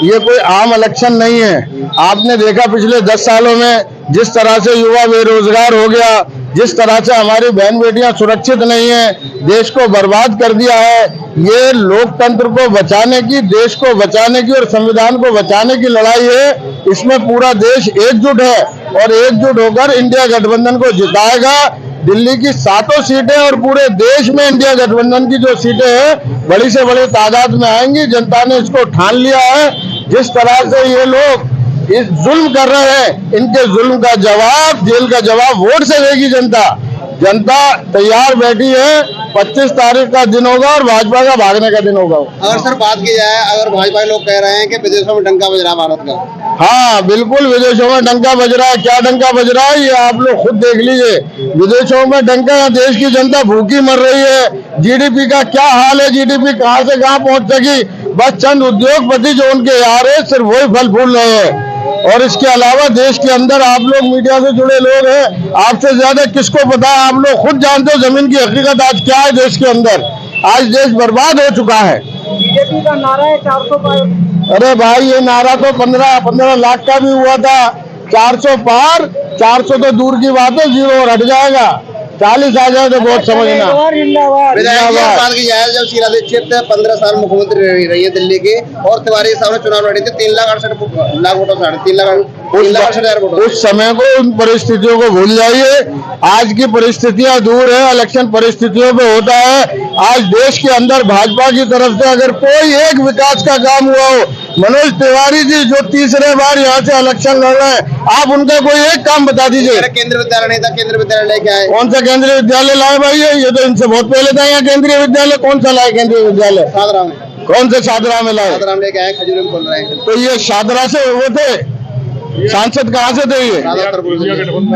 ये कोई आम इलेक्शन नहीं है। आपने देखा पिछले 10 सालों में जिस तरह से युवा बेरोजगार हो गया, जिस तरह से हमारी बहन बेटियां सुरक्षित नहीं है, देश को बर्बाद कर दिया है। ये लोकतंत्र को बचाने की, देश को बचाने की और संविधान को बचाने की लड़ाई है। इसमें पूरा देश एकजुट है और एकजुट होकर इंडिया गठबंधन को जिताएगा। दिल्ली की 7 सीटें और पूरे देश में इंडिया गठबंधन की जो सीटें हैं बड़ी से बड़ी तादाद में आएंगी। जनता ने इसको ठान लिया है। जिस तरह से ये लोग इस जुल्म कर रहे हैं, इनके जुल्म का जवाब, जेल का जवाब वोट से देगी जनता। जनता तैयार बैठी है। 25 तारीख का दिन होगा और भाजपा का भागने का दिन होगा। अगर सर बात की जाए, अगर भाजपा लोग कह रहे हैं कि विदेशों में डंका बज रहा है भारत का। हाँ बिल्कुल, विदेशों में डंका बज रहा है। क्या डंका बज रहा है ये आप लोग खुद देख लीजिए। विदेशों में डंका, देश की जनता भूखी मर रही है। जीडीपी का क्या हाल है, जीडीपी कहां से कहां पहुंच सकी। बस चंद उद्योगपति जो उनके यार है सिर्फ वही फल फूल रहे हैं। और इसके अलावा देश के अंदर आप लोग मीडिया से जुड़े लोग हैं, आपसे ज्यादा किसको पता है। आप लोग खुद जानते हो जमीन की हकीकत आज क्या है देश के अंदर। आज देश बर्बाद हो चुका है। बीजेपी का नारा है 400 पार। अरे भाई ये नारा तो 15 लाख का भी हुआ था। 400 पार, 400 तो दूर की बात है, 0 और हट जाएगा। 40 आ जाए तो बहुत समझना। बात की जाए, जब शीला दीक्षित 15 साल मुख्यमंत्री रही है दिल्ली की और तिवारी साहब ने चुनाव लड़ी थी, 3,68,00,000 वोटों से 3,68,000 वोटों। उस समय को, उन परिस्थितियों को भूल जाइए। आज की परिस्थितियां दूर है, इलेक्शन परिस्थितियों पे होता है। आज देश के अंदर भाजपा की तरफ से अगर कोई एक विकास का काम हुआ हो, मनोज तिवारी जी जो तीसरे बार यहाँ से इलेक्शन लड़ रहे हैं, आप उनका कोई एक काम बता दीजिए। केंद्रीय विद्यालय नहीं था, केंद्रीय विद्यालय लेके आए। कौन सा केंद्रीय विद्यालय लाए भाई? ये तो इनसे बहुत पहले था यहाँ केंद्रीय विद्यालय। कौन सा लाए केंद्रीय विद्यालय? शादरा में। कौन से शादरा में लाए? शादरा में लेके आए, खजूर में खोल रहे हैं। तो ये शादरा से वो थे सांसद, कहाँ से थे ये?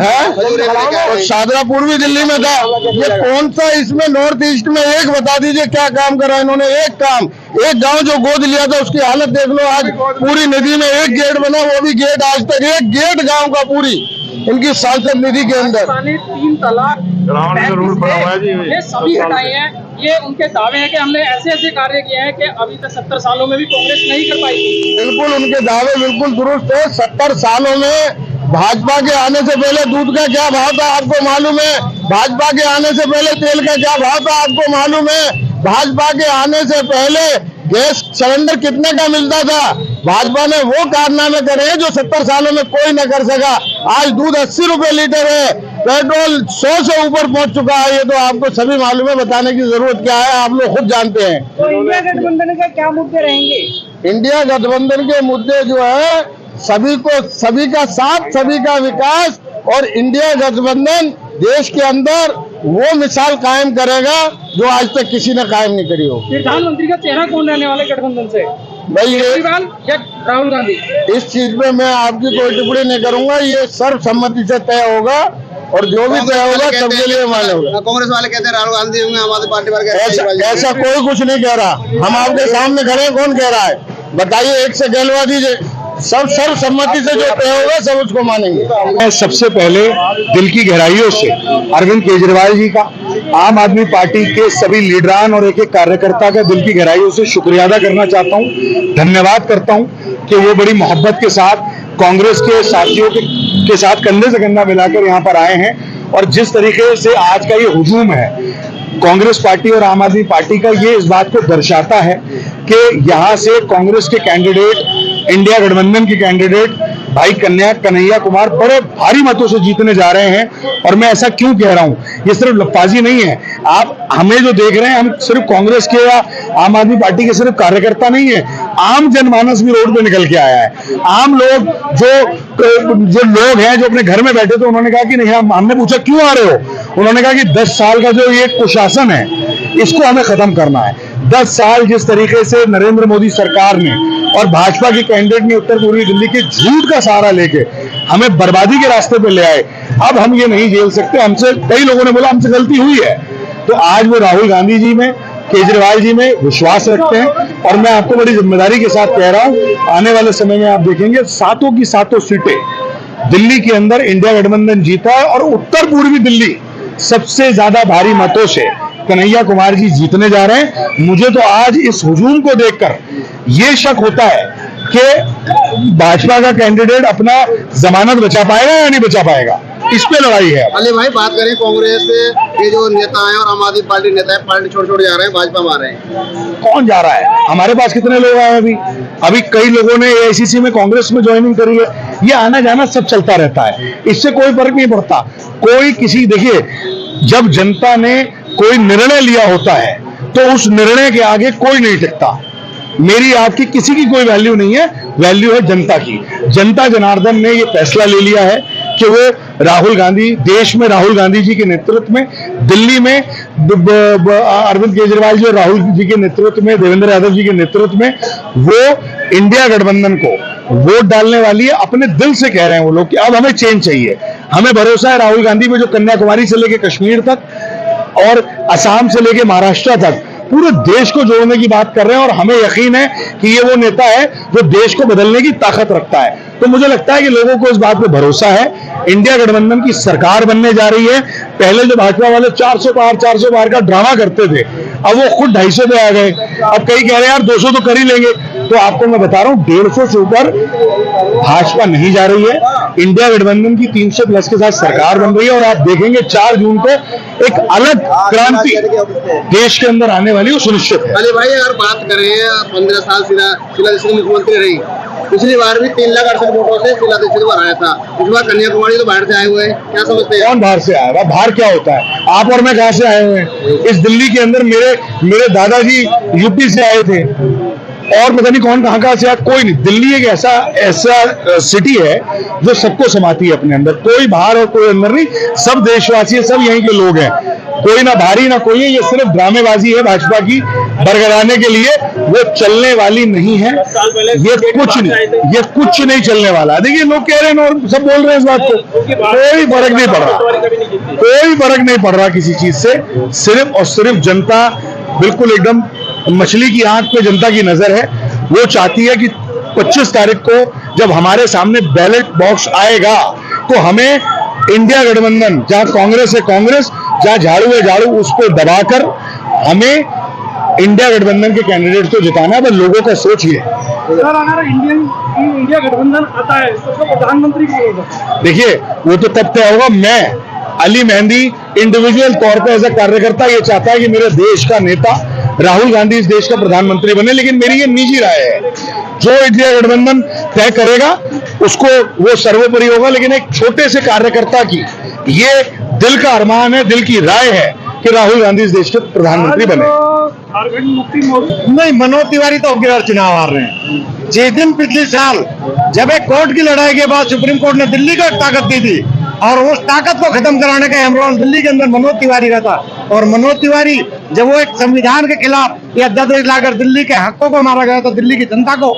है शादरा पूर्वी दिल्ली में था। ये कौन सा इसमें नॉर्थ ईस्ट में एक बता दीजिए क्या काम करा इन्होंने? एक काम, एक गांव जो गोद लिया था उसकी हालत देख लो। आज पूरी नदी में एक गेट बना, वो भी गेट आज तक, एक गेट गांव का पूरी इनकी सांसद निधि के अंदर। 3 तलाक ये सभी हटाए हैं। ये उनके दावे हैं कि हमने ऐसे ऐसे कार्य किए हैं कि अभी तक 70 सालों में भी कांग्रेस नहीं कर पाई। बिल्कुल उनके दावे बिल्कुल दुरुस्त है। 70 सालों में भाजपा के आने से पहले दूध का क्या भाव था आपको मालूम है? भाजपा के आने से पहले तेल का क्या भाव था आपको मालूम है? भाजपा के आने से पहले गैस सिलेंडर कितने का मिलता था? भाजपा ने वो कारनामे करे हैं जो 70 सालों में कोई न कर सका। आज दूध 80 रुपए लीटर है, पेट्रोल 100 से ऊपर पहुंच चुका है। ये तो आपको सभी मालूम है, बताने की जरूरत क्या है, आप लोग खुद जानते हैं। तो इंडिया गठबंधन के क्या मुद्दे रहेंगे? इंडिया गठबंधन के मुद्दे जो है सभी को, सभी का साथ, सभी का विकास। और इंडिया गठबंधन देश के अंदर वो मिसाल कायम करेगा जो आज तक किसी ने कायम नहीं करी हो। प्रधानमंत्री का चेहरा कौन रहने वाले गठबंधन से? भाई केजरीवाल या राहुल गांधी? इस चीज में मैं आपकी कोई टिप्पणी नहीं करूंगा। ये सर्वसम्मति से तय होगा और जो भी तय होगा सबके लिए मान्य होगा। कांग्रेस वाले कहते हैं राहुल गांधी होंगे, आम आदमी पार्टी वाले। ऐसा कोई कुछ नहीं कह रहा। हम आपके सामने खड़े हैं, कौन कह रहा है? बताइए, एक से कहलवा दीजिए। सब सर्वसम्मति से जो तय होगा सब उसको मानेंगे। मैं सबसे पहले दिल की गहराइयों से अरविंद केजरीवाल जी का, आम आदमी पार्टी के सभी लीडरान और एक एक कार्यकर्ता का दिल की गहराइयों से शुक्रिया अदा करना चाहता हूं, धन्यवाद करता हूं कि वो बड़ी मोहब्बत के साथ कांग्रेस के साथियों के साथ कंधे से कंधा मिलाकर यहाँ पर आए हैं। और जिस तरीके से आज का ये हुजूम है कांग्रेस पार्टी और आम आदमी पार्टी का, ये इस बात को दर्शाता है कि यहाँ से कांग्रेस के कैंडिडेट, इंडिया गठबंधन के कैंडिडेट भाई कन्हैया कुमार बड़े भारी मतों से जीतने जा रहे हैं। और मैं ऐसा क्यों कह रहा हूं, ये सिर्फ लफ्ताजी नहीं है। आप हमें जो देख रहे हैं, हम सिर्फ कांग्रेस के या आम आदमी पार्टी के सिर्फ कार्यकर्ता नहीं है, आम जनमानस भी रोड पे निकल के आया है। आम लोग जो लोग हैं जो अपने घर में बैठे थे, उन्होंने कहा कि नहीं, हमने पूछा क्यों आ रहे हो? उन्होंने कहा कि 10 साल का जो ये कुशासन है इसको हमें खत्म करना है। 10 साल जिस तरीके से नरेंद्र मोदी सरकार ने और भाजपा के कैंडिडेट ने उत्तर पूर्वी दिल्ली के झूठ का सहारा लेके हमें बर्बादी के रास्ते पे ले आए, अब हम ये नहीं झेल सकते। हमसे कई लोगों ने बोला हमसे गलती हुई है, तो आज वो राहुल गांधी जी में, केजरीवाल जी में विश्वास रखते हैं। और मैं आपको बड़ी जिम्मेदारी के साथ कह रहा हूं, आने वाले समय में आप देखेंगे 7 की 7 सीटें दिल्ली के अंदर इंडिया गठबंधन जीता है। और उत्तर पूर्वी दिल्ली सबसे ज्यादा भारी मतों से कन्हैया कुमार जी जीतने जा रहे हैं। मुझे तो आज इस हुजूम को देखकर ये शक होता है कि भाजपा का कैंडिडेट अपना जमानत बचा पाएगा या नहीं बचा पाएगा, इस पे लड़ाई है। अली भाई, बात करें कांग्रेस के जो नेता हैं और आम आदमी पार्टी नेता है, पार्टी छोड़ जा रहे हैं, भाजपा में आ रहे हैं। कौन जा रहा है? हमारे पास कितने लोग आए अभी कई लोगों ने एआईसीसी में कांग्रेस में ज्वाइनिंग करी है। ये आना जाना सब चलता रहता है, इससे कोई फर्क नहीं पड़ता। कोई किसी, देखिए, जब जनता ने कोई निर्णय लिया होता है तो उस निर्णय के आगे कोई नहीं टिकता। मेरी आपकी किसी की कोई वैल्यू नहीं है, वैल्यू है जनता की। जनता जनार्दन ने ये फैसला ले लिया है कि वो राहुल गांधी, देश में राहुल गांधी जी के नेतृत्व में, दिल्ली में अरविंद केजरीवाल जी और राहुल जी के नेतृत्व में, देवेंद्र यादव जी के नेतृत्व में वो इंडिया गठबंधन को वोट डालने वाली है। अपने दिल से कह रहे हैं वो लोग कि अब हमें चेंज चाहिए। हमें भरोसा है राहुल गांधी पे, जो कन्याकुमारी से लेकर कश्मीर तक और असम से लेकर महाराष्ट्र तक पूरे देश को जोड़ने की बात कर रहे हैं, और हमें यकीन है कि ये वो नेता है जो देश को बदलने की ताकत रखता है। तो मुझे लगता है कि लोगों को इस बात पे भरोसा है। इंडिया गठबंधन की सरकार बनने जा रही है। पहले जो भाजपा वाले 400 पार का ड्रामा करते थे, अब वो खुद 250 पे आ गए। अब कई कह रहे हैं यार 200 तो कर ही लेंगे। तो आपको मैं बता रहा हूं, 150 से ऊपर भाजपा नहीं जा रही है। इंडिया गठबंधन की 300 प्लस के साथ सरकार बन रही है, और आप देखेंगे 4 जून को एक अलग क्रांति देश के अंदर आने वाली, वो सुनिश्चित है। अली भाई, अगर बात करें 15 साल शीला दीक्षित मुख्यमंत्री रही, पिछली बार भी 3,68,000 वोटों से शीला दीक्षित को हराया था। इस बार कन्याकुमारी तो बाहर से आए हुए हैं, क्या समझते हैं? कौन बाहर से आया हुआ? बाहर क्या होता है? आप और मैं कहां से आए हुए हैं? इस दिल्ली के अंदर मेरे दादाजी यूपी से आए थे, और पता नहीं कौन कहां से आया, कोई नहीं। दिल्ली एक ऐसा सिटी है जो सबको समाती है अपने अंदर, कोई बाहर और कोई अंदर नहीं। सब देशवासी है, सब यहीं के लोग हैं, कोई ना बाहरी ना कोई है। ये सिर्फ ड्रामेबाजी है भाजपा की बरगलाने के लिए, वो चलने वाली नहीं है। ये कुछ नहीं चलने वाला। देखिए, लोग कह रहे हैं और सब बोल रहे हैं इस बात को, कोई फर्क नहीं पड़ रहा, कोई फर्क नहीं पड़ रहा किसी चीज से। सिर्फ और सिर्फ जनता बिल्कुल एकदम मछली की आंख पे जनता की नजर है। वो चाहती है कि 25 तारीख को जब हमारे सामने बैलेट बॉक्स आएगा तो हमें इंडिया गठबंधन, जहां कांग्रेस है कांग्रेस, जहां झाड़ू है झाड़ू, उसको दबाकर हमें इंडिया गठबंधन के कैंडिडेट को जिताना है। बस लोगों का सोचिए। सर, अगर इंडिया गठबंधन आता है तो प्रधानमंत्री कौन होगा? देखिए, वो तो तब तय होगा। मैं अली मेहंदी इंडिविजुअल तौर पे एज ए कार्यकर्ता ये चाहता है कि मेरे देश का नेता राहुल गांधी इस देश का प्रधानमंत्री बने, लेकिन मेरी ये निजी राय है। जो इंडिया गठबंधन तय करेगा उसको वो सर्वोपरि होगा, लेकिन एक छोटे से कार्यकर्ता की ये दिल का अरमान है, दिल की राय है कि राहुल गांधी इस देश के प्रधानमंत्री बने। नहीं, मनोज तिवारी तो अब की बार चुनाव हार रहे हैं। जिस दिन पिछले साल जब एक कोर्ट की लड़ाई के बाद सुप्रीम कोर्ट ने दिल्ली को एक ताकत दी थी, और उस ताकत को खत्म कराने का अहम रोल दिल्ली के अंदर मनोज तिवारी रहता। और मनोज तिवारी जब वो एक संविधान के खिलाफ ये अध्यादेश लाकर दिल्ली के हकों को मारा गया था, दिल्ली की जनता को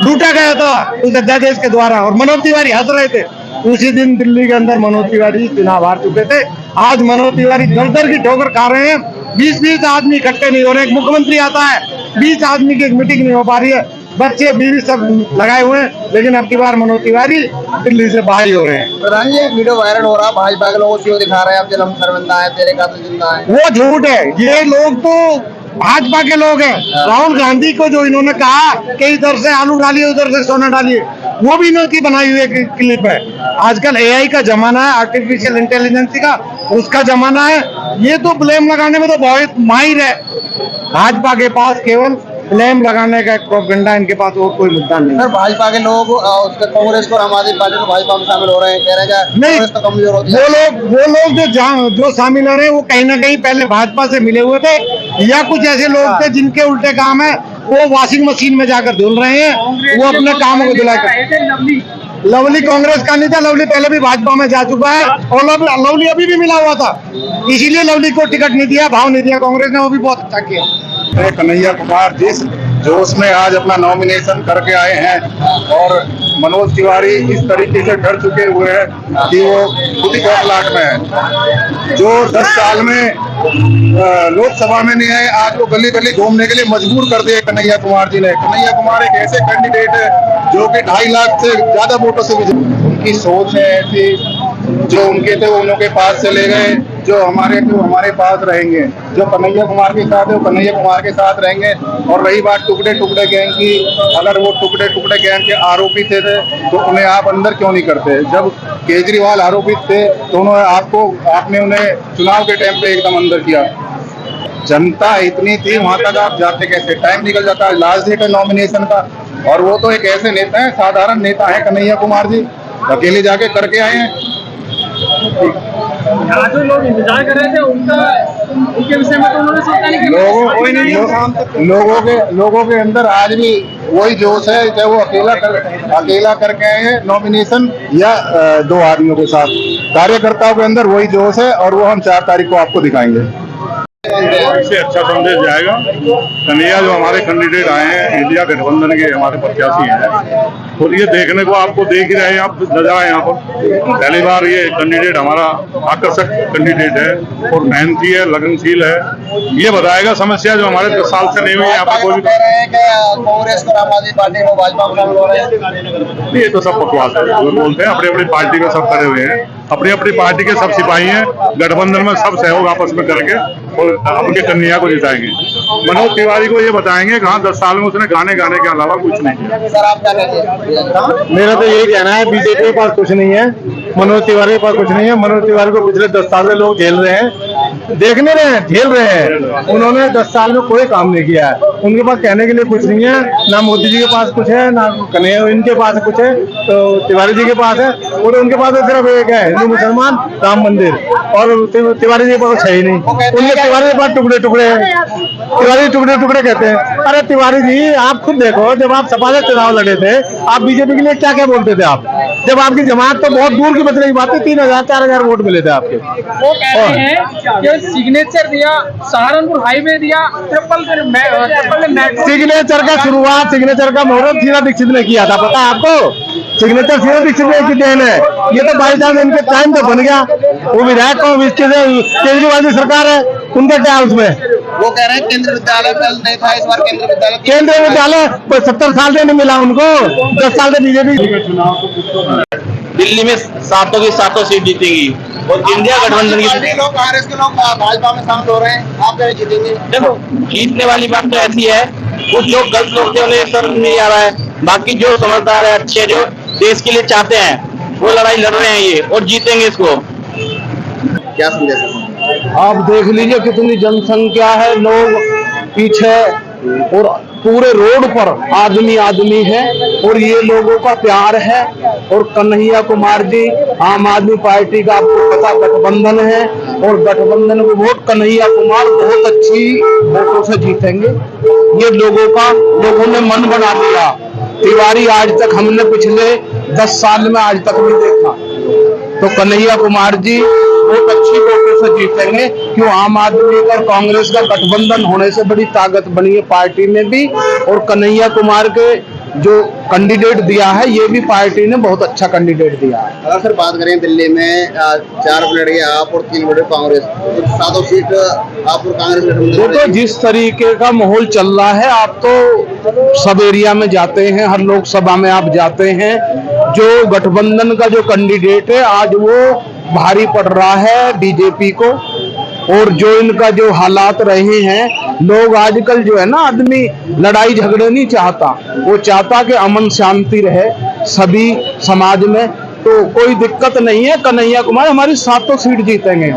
लूटा गया था उस अध्यादेश के द्वारा, और मनोज तिवारी हंस रहे थे, उसी दिन दिल्ली के अंदर मनोज तिवारी चुनाव हार चुके थे। आज मनोज तिवारी दर की ठोकर खा रहे हैं। 20-20 आदमी इकट्ठे नहीं हो रहे। एक मुख्यमंत्री आता है, 20 आदमी की एक मीटिंग नहीं हो पा रही है, बच्चे बीवी सब लगाए हुए हैं, लेकिन अब की बार मनोज तिवारी दिल्ली से बाहर ही हो रहे हैं। प्रधान जी, एक वीडियो वायरल हो रहा है, भाजपा के लोगों को दिखा रहे हैं, अब जन्म सर्वंदा है, तेरे का तो जिंदा है। वो झूठ है। ये लोग तो भाजपा के लोग हैं। राहुल गांधी को जो इन्होंने कहा कि इधर से आलू डालिए उधर से सोना डालिए, वो भी इनकी बनाई हुई एक क्लिप है। आजकल एआई का जमाना है, आर्टिफिशियल इंटेलिजेंस का, उसका जमाना है। ये तो ब्लेम लगाने में तो बहुत माहिर है। भाजपा के पास केवल ब्लेम लगाने का प्रोपेगेंडा, इनके पास और कोई मुद्दा नहीं। सर, भाजपा के लोग उसके कांग्रेस को आम आदमी पार्टी को भाजपा में शामिल हो रहे हैं, कह रहे हैं कि कांग्रेस तो कमजोर होती है। वो लोग जो शामिल हो रहे हैं वो कहीं ना कहीं पहले भाजपा से मिले हुए थे, या कुछ ऐसे लोग थे जिनके उल्टे काम है, वो वॉशिंग मशीन में जाकर धुल रहे हैं, वो अपने कामों को धुलाकर। लवली कांग्रेस का नहीं था, लवली पहले भी भाजपा में जा चुका है, और लवली अभी भी मिला हुआ था, इसीलिए लवली को टिकट नहीं दिया, भाव नहीं दिया कांग्रेस ने, वो भी बहुत अच्छा किया। कन्हैया कुमार जिस जोश में आज अपना नॉमिनेशन करके आए हैं, और मनोज तिवारी इस तरीके से डर चुके हुए हैं कि वो खुद ही बौखलाहट में है। जो 10 साल में लोकसभा में नहीं आए, आज वो गली गली घूमने के लिए मजबूर कर दिए कन्हैया कुमार जी ने। कन्हैया कुमार एक ऐसे कैंडिडेट है जो कि 2.5 लाख से ज्यादा वोटों से, उनकी सोच है ऐसी, जो उनके थे वो उनके पास चले गए, जो हमारे पास रहेंगे, जो कन्हैया कुमार के साथ है वो कन्हैया कुमार के साथ रहेंगे। और रही बात टुकड़े टुकड़े गैंग की, अगर वो टुकड़े टुकड़े गैंग के आरोपी थे तो उन्हें आप अंदर क्यों नहीं करते? जब केजरीवाल आरोपित थे तो आपने उन्हें चुनाव के टाइम पे एकदम अंदर किया। जनता इतनी थी, वहां तक आप जाते कैसे? टाइम निकल जाता है, लास्ट डेट है नॉमिनेशन का। और वो तो एक ऐसे नेता है, साधारण नेता है कन्हैया कुमार जी, अकेले जाके करके आए हैं। यहाँ जो लोग इंतजार कर रहे थे उनके विषय में तो उन्होंने सोचा नहीं कि लोगों के अंदर आज भी वही जोश है, चाहे वो अकेला करके आए हैं नॉमिनेशन या 2 आदमियों के साथ। कार्यकर्ताओं के अंदर वही जोश है और वो हम 4 तारीख को आपको दिखाएंगे। इससे अच्छा संदेश जाएगा। कन्हैया जो हमारे कैंडिडेट आए हैं, इंडिया गठबंधन के हमारे प्रत्याशी हैं, और ये देखने को आपको देख ही रहे हैं, आप नजर आए यहाँ पर। पहली बार ये कैंडिडेट हमारा आकर्षक कैंडिडेट है और मेहनती है, लगनशील है। ये बताएगा समस्या जो हमारे 10 साल से नहीं हुई यहाँ पर। कोई कह रहे हैं कि कांग्रेस को आम आदमी पार्टी को भाजपा में शामिल हो रहे हैं। ये तो सब बकवास है, जो बोलते हैं। अपनी अपनी पार्टी में सब करे हुए हैं, अपनी अपनी पार्टी के सब सिपाही हैं। गठबंधन में सब सहयोग आपस में करके और अपने कन्हैया को जिताएंगे। मनोज तिवारी को ये बताएंगे कि हाँ 10 साल में उसने गाने के अलावा कुछ नहीं किया। सर आप क्या कहते हैं? मेरा तो यही कहना है, बीजेपी के पास कुछ नहीं है, मनोज तिवारी के पास कुछ नहीं है। मनोज तिवारी को पिछले 10 साल से लोग झेल रहे हैं, देखने रहे हैं, झेल रहे हैं। उन्होंने 10 साल में कोई काम नहीं किया है। उनके पास कहने के लिए कुछ नहीं है, ना मोदी जी के पास कुछ है, ना कन्हैया इनके पास कुछ है, तो तिवारी जी के पास है। और उनके पास तो सिर्फ एक है, हिंदू मुसलमान राम मंदिर, और तिवारी जी के पास है ही नहीं। उनके तिवारी के पास टुकड़े टुकड़े हैं, तिवारी टुकड़े टुकड़े कहते हैं। अरे तिवारी जी आप खुद देखो, जब आप सपा से चुनाव लड़े थे, आप बीजेपी के लिए क्या क्या बोलते थे आप? जब आपकी जमात तो बहुत दूर की बच रही बात है, 3000-4000 वोट मिले थे आपके। वो कह रहे हैं कि सिग्नेचर दिया, सहारनपुर हाईवे दिया, ट्रिपल सिग्नेचर का शुरुआत, सिग्नेचर का मुहूर्त शीला दीक्षित ने किया था, पता है आपको? सिग्नेचर शीला दीक्षित की देन है। ये तो बाई चांस इनके टाइम पे बन गया। वो विधायक को केजरीवाल की सरकार है, उनका क्या उसमें? वो कह रहे हैं केंद्रीय विद्यालय कल नहीं था, इस बार केंद्रीय विद्यालय 70 साल से नहीं मिला उनको, 10 साल से बीजेपी। दिल्ली में 7 की 7 सीट जीतेगी और इंडिया गठबंधन की लोग, कांग्रेस के लोग भाजपा में शामिल हो रहे हैं। आप क्या जीतेंगे? देखो जीतने वाली बात तो ऐसी है, कुछ लोग गलत लोग थे, उन्हें समझ नहीं आ रहा है। बाकी जो समझदार है, अच्छे, जो देश के लिए चाहते हैं, वो लड़ाई लड़ रहे हैं ये, और जीतेंगे इसको। क्या संदेश है? आप देख लीजिए कितनी जनसंख्या है, लोग पीछे, और पूरे रोड पर आदमी आदमी है, और ये लोगों का प्यार है। और कन्हैया कुमार जी आम आदमी पार्टी का आपको पता गठबंधन है, और गठबंधन को वोट कन्हैया कुमार बहुत अच्छी वोटों से जीतेंगे। ये लोगों ने मन बना दिया। तिवारी आज तक हमने पिछले 10 साल में आज तक नहीं देखा, तो कन्हैया कुमार जी बहुत अच्छी वोटों से जीतेंगे। क्यों? आम आदमी और कांग्रेस का गठबंधन होने से बड़ी ताकत बनी है पार्टी में भी, और कन्हैया कुमार के जो कैंडिडेट दिया है, ये भी पार्टी ने बहुत अच्छा कैंडिडेट दिया है। अगर सर बात करें दिल्ली में 4 लड़के आप और 3 लड़के कांग्रेस, तो 7 सीट आप और कांग्रेस गठबंधन। तो जिस तरीके का माहौल चल रहा है, आप तो सब एरिया में जाते हैं, हर लोकसभा में आप जाते हैं, जो गठबंधन का जो कैंडिडेट है आज वो भारी पड़ रहा है बीजेपी को। और जो इनका जो हालात रहे हैं, लोग आजकल जो है ना, आदमी लड़ाई झगड़े नहीं चाहता, वो चाहता कि अमन शांति रहे सभी समाज में। तो कोई दिक्कत नहीं है, कन्हैया कुमार हमारी 7 सीट जीतेंगे।